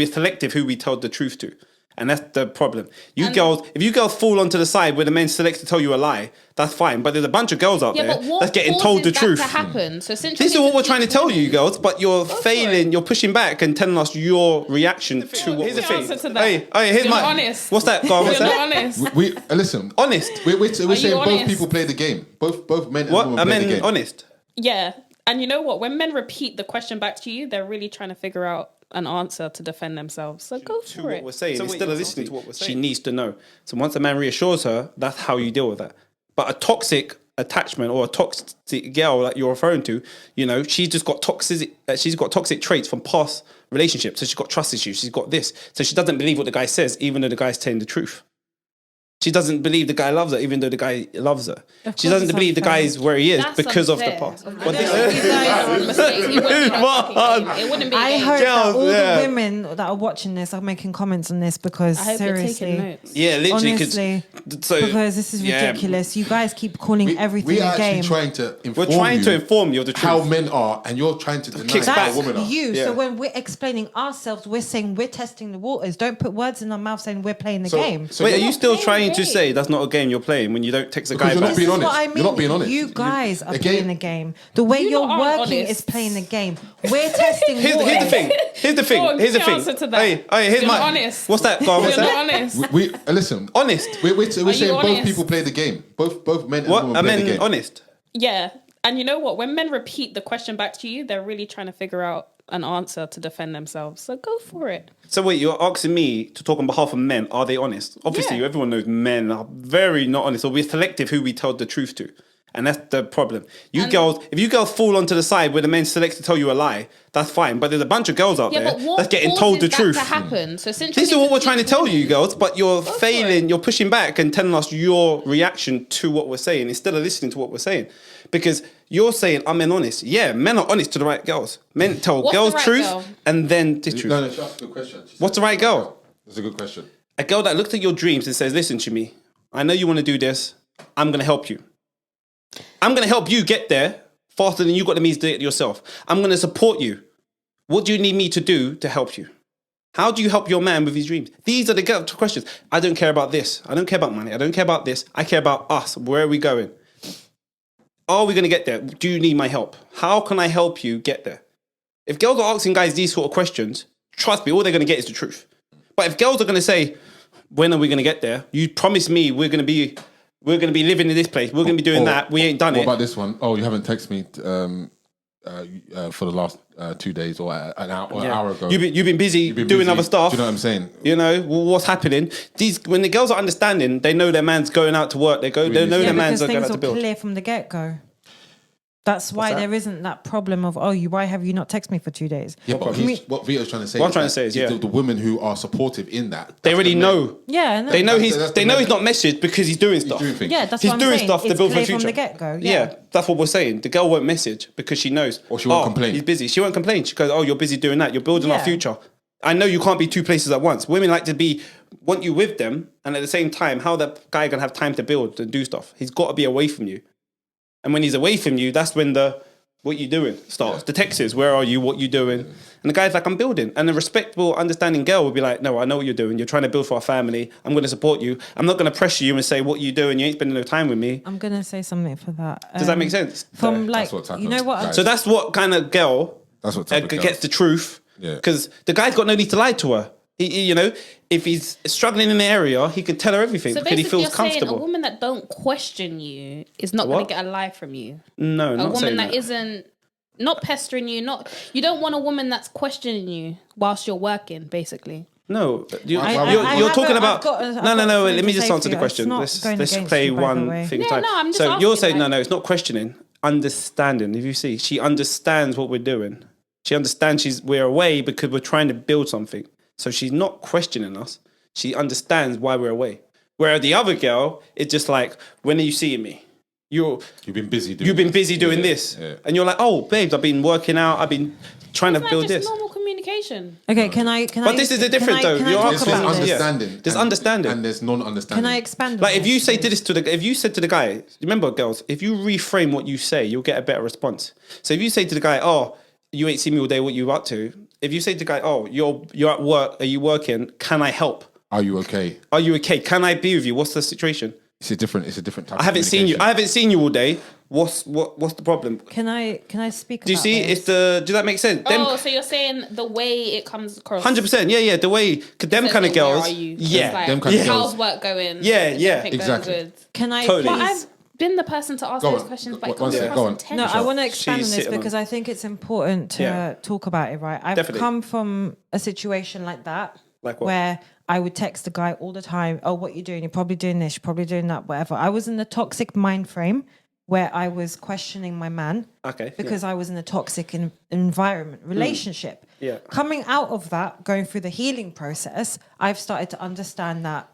We're selective who we tell the truth to. And that's the problem. If you girls fall onto the side where the men select to tell you a lie, that's fine. But there's a bunch of girls out there that's getting told the truth. To happen? So this is what we're trying to tell you, girls, but you're failing. You're pushing back and telling us your reaction to what we're saying. Hey, here's my honest. What's that? Go on, what's You're that? not honest. We listen. Honest. We're saying both honest? people play the game. Both men and What? women Are play the men game. honest? Yeah. And you know what? When men repeat the question back to you, they're really trying to figure out an answer to defend themselves. So go To for what it. we're saying. So Instead of wait, listening to what we're she saying. needs to know. So once a man reassures her, that's how you deal with that. But a toxic attachment or a toxic girl that you're referring to, you know, she's just got toxic traits from past relationships. So she's got trust issues. She's got this. So she doesn't believe what the guy says, even though the guy's telling the truth. She doesn't believe the guy loves her, even though the guy loves her. She doesn't it's believe the unfair. guy is where he is That's because of the unfair. past. I don't think you guys are on mistakes. It wouldn't be that fucking game. It wouldn't be a I game. hope that Girls, all yeah. the women that are watching this are making comments on this because I hope you're taking seriously, notes. Yeah, literally. honestly, So, because this is yeah. ridiculous. You guys keep calling everything We a are actually game. trying to inform We're trying you to inform you of the truth. how men are, and you're trying to deny Kicks how back. women That's are. you. Yeah. So when we're explaining ourselves, we're saying we're testing the waters. Don't put words in our mouth saying we're playing the game. So Wait, are you're you not- still playing trying the to game. say that's not a game you're playing when you don't text a guy Because you're not back? being This is honest. what I mean. You're not being honest. You guys are A playing game- the game. The way You you're lot aren't working honest. is playing the game. We're testing Here's waters. the thing. Here's the thing. Go on, Here's the give me thing. answer to that. Here's You're my. not honest. What's that? Go on, what's You're that? not honest. We listen. Honest. We're saying both honest? people play the game. Both men and What? women Are play the men game. honest? Yeah. And you know what? When men repeat the question back to you, they're really trying to figure out an answer to defend themselves. So go for it. So wait, you're asking me to talk on behalf of men. Are they honest? Obviously, Yeah. everyone knows men are very not honest, or we're selective who we tell the truth to. And that's the problem. If you girls fall onto the side where the men select to tell you a lie, that's fine. But there's a bunch of girls out Yeah, there but what that's getting told the causes truth. that to happen? So since This is you're what we're trying to tell you, girls, but you're for failing. it. You're pushing back and telling us your reaction to what we're saying instead of listening to what we're saying. Because you're saying, are men honest? Yeah, men are honest to the right girls. Men tell What's girls the right truth girl? and then the truth. No, she asked a good question. She What's said- the right girl? That's a good question. A girl that looks at your dreams and says, listen to me, I know you want to do this. I'm going to help you. I'm going to help you get there faster than you got the means to do it yourself. I'm going to support you. What do you need me to do to help you? How do you help your man with his dreams? These are the questions. I don't care about this. I don't care about money. I don't care about this. I care about us. Where are we going? Are we going to get there? Do you need my help? How can I help you get there? If girls are asking guys these sort of questions, trust me, all they're going to get is the truth. But if girls are going to say, when are we going to get there? You promised me we're going to be living in this place. We're going to be doing that. We ain't done What it. about this one? Oh, you haven't texted me for the last 2 days or an hour ago. You've been busy You've been doing busy. other stuff. Do you know what I'm saying? You know what's happening. When the girls are understanding, they know their man's going out to work. They know Yeah, their man's because are going things out to are build. clear from the get-go. That's why that? there isn't that problem of, why have you not texted me for 2 days? Yeah, but problem? what Vito's trying to say. What I'm trying to say is, the, yeah. the women who are supportive in that. They already know. Yeah, I know. They know That's they the know men- he's not messaged because he's doing stuff. doing things. Yeah, that's He's what I'm doing saying. stuff to It's build for the clear future. from the get-go. Yeah, that's what we're saying. The girl won't message because she knows. Or she won't complain. He's busy. She won't complain. She goes, oh, you're busy doing that. You're building our Yeah. future. I know you can't be two places at once. Women like to want you with them, and at the same time, how that guy gonna have time to build and do stuff? He's got to be away from you. And when he's away from you, that's when what you doing starts. The text is, where are you? What you doing? And the guy's like, I'm building. And a respectable, understanding girl would be like, no, I know what you're doing. You're trying to build for our family. I'm going to support you. I'm not going to pressure you and say, what you doing? You ain't spending no time with me. I'm going to say something for that. Does that make sense? From That's what type you know of what? guy- So that's what kind of girl That's what type of girl. gets the truth. Yeah. Because the guy's got no need to lie to her. He, if he's struggling in the area, he can tell her everything So because he basically, feels you're saying a comfortable. woman that don't question you is not going What? to get a lie from you. No, A not woman saying that isn't not pestering you. You don't want a woman that's questioning you whilst you're working. Basically, No, you're I talking haven't- about. I've got- I've No. got Let something me to just say answer for the you. question. It's not Let's going let's against play you, by the one way. thing. Yeah, at a time. no, I'm just so you're asking, saying like- no, it's not questioning. Understanding. If you see, she understands what we're doing. She understands we're away because we're trying to build something. So she's not questioning us. She understands why we're away. Whereas the other girl, it's just like, when are you seeing me? You've You've been busy doing doing this. this. Yeah. And you're like, oh, babes, I've been working out. I've been trying to Isn't that build just this. normal communication. Okay, can I? But this is the difference, though. You're talk There's asking- about this? understanding. There's and- understanding. And there's non-understanding. Can I expand? on Like if this? you say this if you said to the guy, remember girls, if you reframe what you say, you'll get a better response. So if you say to the guy, oh, you ain't seen me all day, what you up to? if you say to the guy, "Oh, you're at work. Are you working? Can I help? Are you okay? Are you okay? Can I be with you? What's the situation? It's a different type. I haven't seen you. I haven't seen you all day. What's the problem? Can I speak? Do you see? It's the. Does that make sense? Oh, so you're saying the way it comes across. 100%. Yeah. The way, cause them kind of Where girls. are you? Yeah. It's like, Them kind of how's girls. work going? Yeah, Is yeah, everything going exactly. good? Can I Totally. But please? I've been the person to ask Go those on. questions, but One it comes second, across go on. intense. No, I want to expand She's on this sitting because on- I think it's important to Yeah. talk about it, right? I've Definitely. come from a situation like that Like what? where I would text the guy all the time, oh, what you doing? You're probably doing this, you're probably doing that, whatever. I was in the toxic mind frame where I was questioning my man Okay. because I was in a toxic environment, relationship. Yeah. Coming out of that, going through the healing process, I've started to understand that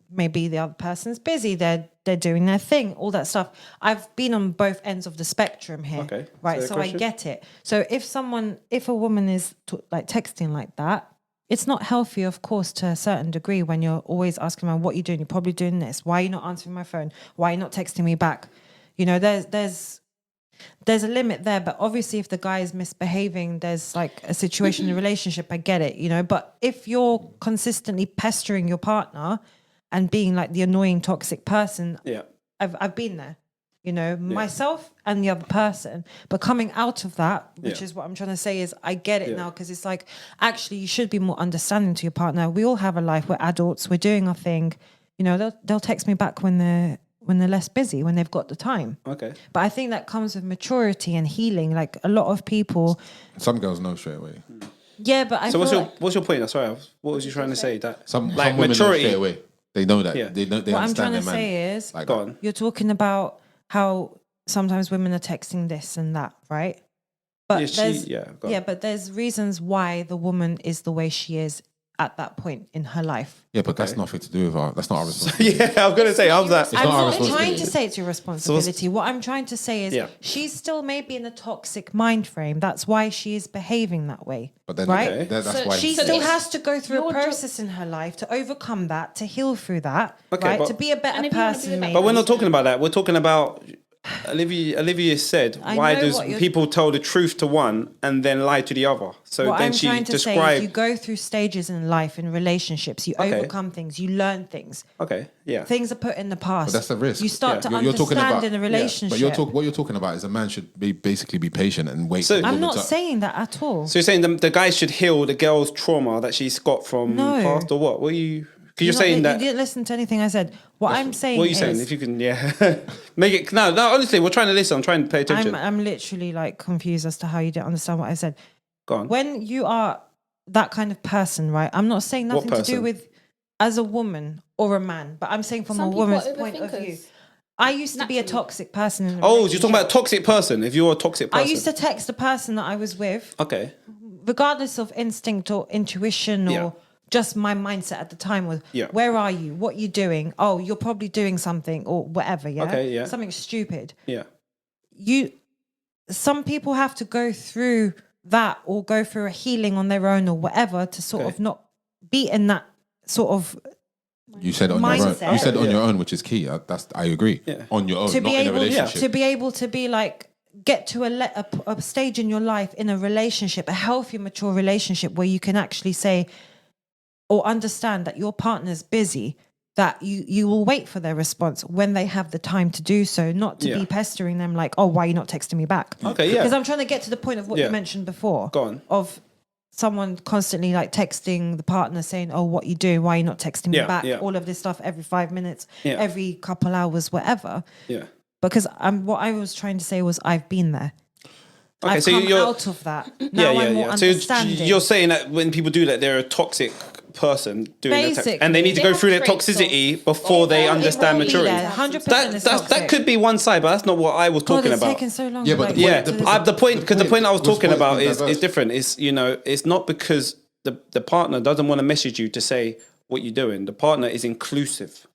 maybe the other person's busy, they're doing their thing, all that stuff. I've been on both ends of the spectrum here, Okay. right? So So I question? get it. So if a woman is like texting like that, it's not healthy, of course, to a certain degree when you're always asking me, what are you doing? You're probably doing this. Why are you not answering my phone? Why are you not texting me back? You know, there's a limit there, but obviously if the guy is misbehaving, there's like a situation in a relationship, I get it, you know, but if you're consistently pestering your partner and being like the annoying toxic person, Yeah. I've been there, you know, myself and the other person, but coming out of that, which Yeah. is what I'm trying to say is I get it Yeah. now, because it's like, actually you should be more understanding to your partner. We all have a life, we're adults, we're doing our thing, you know, they'll text me back when they're less busy, when they've got the time. Okay. But I think that comes with maturity and healing. Like a lot of people, Some girls know straight away. yeah, but I So feel what's your like what's your point? Sorry, what was you trying to say? That Some like women know maturity. straight away. They know that. Yeah. They know. They what I'm understand trying to their man. say is, Like Go that. on. you're talking about how sometimes women are texting this and that, right? But Yeah, there's go on. but there's reasons why the woman is the way she is at that point in her life. Yeah, but that's nothing to do with our. That's not our responsibility. Yeah, I was gonna say, how's that? It's I'm not our not trying responsibility. to say it's your responsibility. What I'm trying to say is Yeah. she's still maybe in a toxic mind frame. That's why she is behaving that way. But then right? Okay. that's So why She So still if has to go through a your job- process in her life to overcome that, to heal through that, Okay, right? but- To be a better And if you wanna be person, with that maybe. But we're not talking about that. We're talking about Olivia said, I why know does what you're- people tell the truth to one and then lie to the other? So What then I'm she trying to say is described. you go through stages in life, in relationships, you Okay. overcome things, you learn things. Okay, yeah. Things are put in the past. But that's the risk. You start to You're talking understand about- in a relationship. But what you're talking about is a man should basically be patient and wait. So- for the I'm woman not to- saying that at all. So you're saying the guy should heal the girl's trauma that she's got from No. past or what? What are you? Because you're not- saying you that. didn't listen to anything I said. What I'm saying What are you is, saying? If you can, yeah, make it. No, honestly, we're trying to listen. I'm trying to pay attention. I'm literally like confused as to how you don't understand what I said. Go on. When you are that kind of person, right? I'm not saying What nothing to do person? with as a woman or a man, but I'm saying from Some a people are woman's point of view. overthinkers. I used to be a Naturally. toxic person. In a Oh, you're talking about a relationship. toxic person. If you're a toxic I person, used to text the person that I was with, Okay. regardless of instinct or intuition or Yeah. just my mindset at the time was, Yeah. where are you? What you doing? Oh, you're probably doing something or whatever. Yeah. Okay, yeah. Something stupid. Yeah. Some people have to go through that or go through a healing on their own or whatever to sort Okay. of not be in that sort of You said on your own. mindset. You said on your own, which is key. I agree. Yeah. On your own, to not be in a able relationship. to be able to be like get to a stage in your life in a relationship, a healthy, mature relationship where you can actually say or understand that your partner's busy, that you will wait for their response when they have the time to do so, not to Yeah. be pestering them like, oh, why are you not texting me back? Okay, yeah. Because I'm trying to get to the point of what Yeah. you mentioned before. Go on. Of someone constantly like texting the partner saying, oh, what you doing? Why are you not texting me Yeah, back? yeah. All of this stuff every 5 minutes, Yeah. every couple hours, whatever. Yeah. Because what I was trying to say was I've been there. Okay, I've so come you're out of that. Now I'm more So understanding. you're saying that when people do that, they're a toxic person doing that, Basically. and they need to They go have through their traits of- toxicity before they It won't understand be maturity. there. 100% is That toxic. could be one side, but that's not what I was God, talking it's about. taken so long. Yeah, to, but like, the Yeah, get to the this- the point I was talking was about being is diverse. different. It's not because the partner doesn't want to message you to say what you're doing. The partner is inclusive.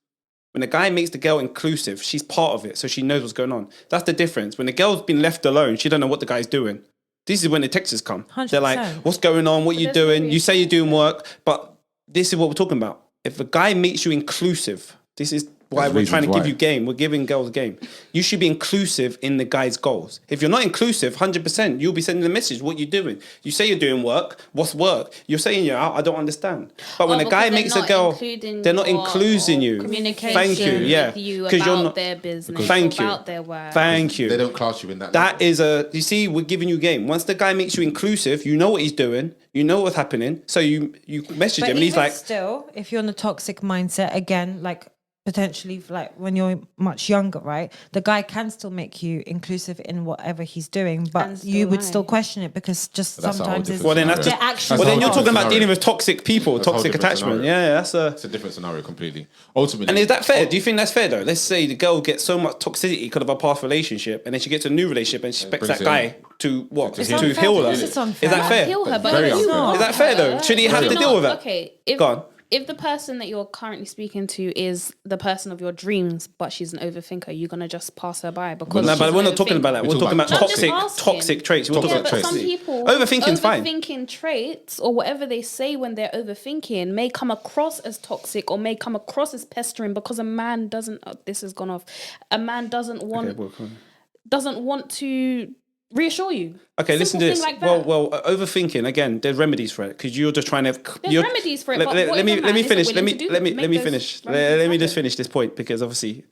When the guy makes the girl inclusive, she's part of it, so she knows what's going on. That's the difference. When the girl's been left alone, she don't know what the guy's doing. This is when the texts come. They're like, 100%. "What's going on? What you there's doing? no You say you're doing work, but this is what we're talking about. If a guy makes you inclusive, this is why There's we're trying to reasons give why. you game. We're giving girls game. You should be inclusive in the guy's goals. If you're not inclusive, 100%, you'll be sending a message. What you doing? You say you're doing work. What's work? You're saying you're out. I don't understand. But when a because guy they're makes a not girl, including they're not your- including or you. communication Thank you. Yeah, with you because you're about not. their business, Thank you. about their work. Thank you. They don't class you in that. That level. is you see, we're giving you game. Once the guy makes you inclusive, you know what he's doing, you know what's happening. So you message But him and he's even like, still, if you're in a toxic mindset, again, like potentially like when you're much younger, right? The guy can still make you inclusive in whatever he's doing, but And you still would lie. still question it because just But that's a whole sometimes it's different well, then that's scenario. just, the action. well, then a you're whole talking about different dealing scenario. with toxic people, That's a whole toxic different attachment. scenario. Yeah, that's a. It's a different scenario completely. Ultimately, And is that fair? Do you think that's fair though? Let's say the girl gets so much toxicity because of a past relationship, and then she gets a new relationship and she expects brings that it guy to what? It's To unfair. heal Of her. course it's unfair. Is that fair? Heal her, but Very if you unfair. want Is that fair, though? her, Should he have you're to deal with that? Okay, Go on. if the person that you're currently speaking to is the person of your dreams, but she's an overthinker, you're gonna just pass her by because No, she's but an we're not talking about that. overthinker. We're talking about No, I'm just toxic, asking. toxic traits. We're talking Yeah, about but some toxic. people Overthinking's fine. overthinking traits or whatever they say when they're overthinking may come across as toxic or may come across as pestering because a man doesn't. Oh, this has gone off. A man doesn't want to reassure you. Okay, listen to Simple this. thing like that. Well, overthinking again. There's remedies for it because you're just trying to. There's remedies for it, but what Let if me a man isn't finish. willing Let to do- me make those finish. remedies Let me just happen? finish this point because obviously,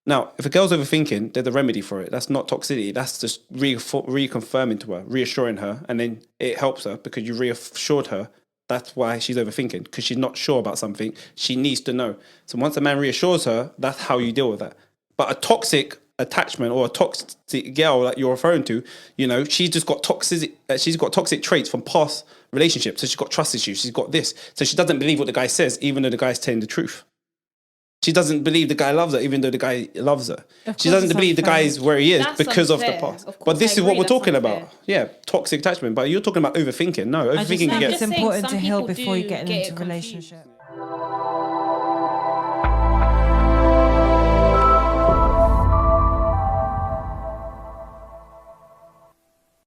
now if a girl's overthinking, there's a remedy for it. That's not toxicity. That's just reconfirming to her, reassuring her, and then it helps her because you reassured her. That's why she's overthinking because she's not sure about something. She needs to know. So once a man reassures her, that's how you deal with that. But a toxic attachment or a toxic girl that you're referring to, she's just got toxic traits from past relationships. So she's got trust issues. She's got this. So she doesn't believe what the guy says, even though the guy's telling the truth. She doesn't believe the guy loves her, even though the guy loves her. She course doesn't it's believe the unfair. guy's where he is That's because of the unfair. past. Of course, But this I is what agree, we're that's talking unfair. about. Yeah, toxic attachment. But you're talking about overthinking. No, I just overthinking think can it's get. saying important some to heal people before you do get get into a confused. relationship.